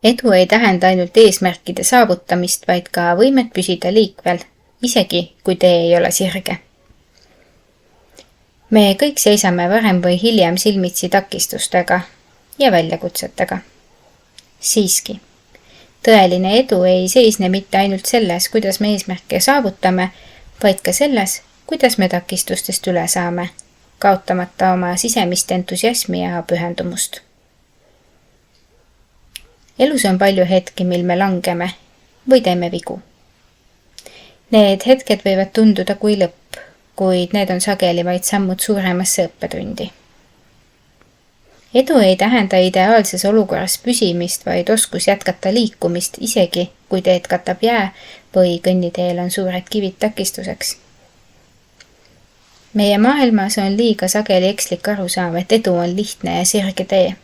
Edu ei tähenda ainult eesmärkide saavutamist, vaid ka võimet püsida liikvel, isegi kui tee ei ole sirge. Me kõik seisame varem või hiljem silmitsi takistustega ja väljakutsetega. Siiski, tõeline edu ei seisne mitte ainult selles, kuidas me eesmärke saavutame, vaid ka selles, kuidas me takistustest üle saame, kaotamata oma sisemist entusiasmi ja pühendumust. Elus on palju hetki, mil me langeme või teeme vigu. Need hetked võivad tunduda kui lõpp, kuid need on sageli vaid sammud suuremasse õppetundi. Edu ei tähenda ideaalses olukorras püsimist, vaid oskus jätkata liikumist isegi, kui teed katab jää või kõnniteel on suured kivid takistuseks. Meie maailmas on liiga sageli ekslik arusaam, et edu on lihtne ja sirge tee.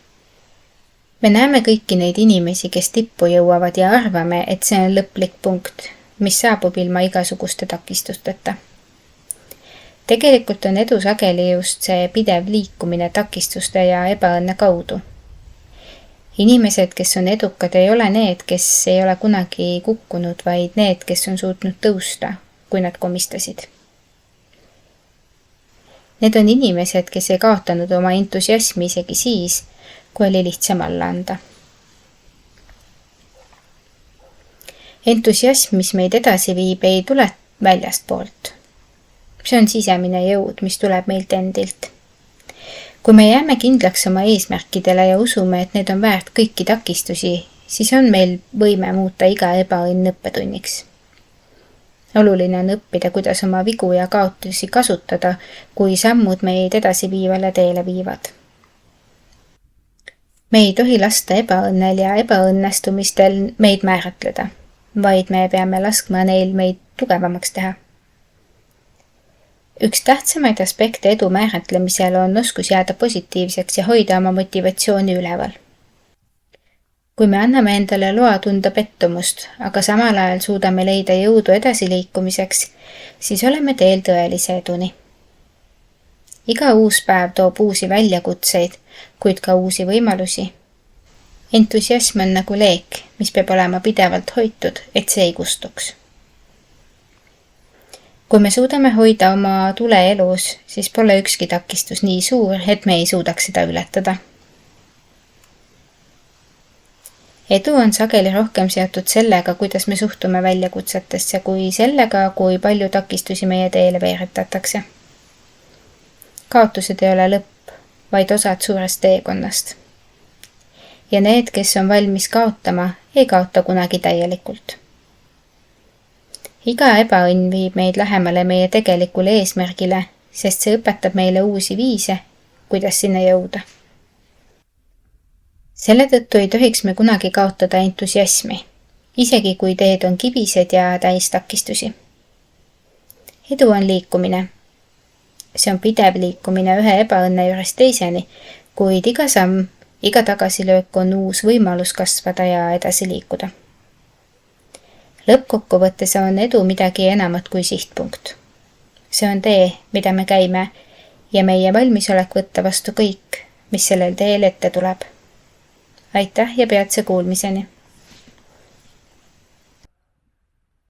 Me näeme kõiki neid inimesi, kes tippu jõuavad ja arvame, et see on lõplik punkt, mis saabub ilma igasuguste takistusteta. Tegelikult on edu sageli just see pidev liikumine takistuste ja ebaõnne kaudu. Inimesed, kes on edukad, ei ole need, kes ei ole kunagi kukkunud, vaid need, kes on suutnud tõusta, kui nad komistasid. Need on inimesed, kes ei kaotanud oma entusiasmi isegi siis, kui oli lihtsam alla anda. Entusiasm, mis meid edasi viib, ei tule väljast poolt. See on sisemine jõud, mis tuleb meilt endilt. Kui me jääme kindlaks oma eesmärkidele ja usume, et need on väärt kõiki takistusi, siis on meil võime muuta iga ebaõnn õppetunniks. Oluline on õppida, kuidas oma vigu ja kaotusi kasutada, kui sammud meid edasi viivale teele viivad. Me ei tohi lasta ebaõnnel ja ebaõnnestumistel meid määratleda, vaid me peame laskma neil meid tugevamaks teha. Üks tähtsamaid aspekte edu määratlemisel on oskus jääda positiivseks ja hoida oma motivatsiooni üleval. Kui me anname endale loa tunda pettumust, aga samal ajal suudame leida jõudu edasiliikumiseks, siis oleme teel tõelise eduni. Iga uus päev toob uusi väljakutseid, kuid ka uusi võimalusi. Entusiasm on nagu leek, mis peab olema pidevalt hoitud, et see ei kustuks. Kui me suudame hoida oma tule elus, siis pole ükski takistus nii suur, et me ei suudaks seda ületada. Edu on sageli rohkem seotud sellega, kuidas me suhtume väljakutsetesse, kui sellega, kui palju takistusi meie teele veeretatakse. Kaotused ei ole lõpp, vaid osad suurest teekonnast. Ja need, kes on valmis kaotama, ei kaota kunagi täielikult. Iga ebaõnn viib meid lähemale meie tegelikule eesmärgile, sest see õpetab meile uusi viise, kuidas sinna jõuda. Selle tõttu ei tohiks me kunagi kaotada entusiasmi, isegi kui teed on kivised ja täis takistusi. Edu on liikumine. See on pidev liikumine ühe ebaõnne juures teiseni, kuid iga samm, iga tagasilöök on uus võimalus kasvada ja edasi liikuda. Lõppkokkuvõttes on edu midagi enamat kui sihtpunkt. See on tee, mida me käime ja meie valmisolek võtta vastu kõik, mis sellel teel ette tuleb. Aitäh ja peatse kuulmiseni!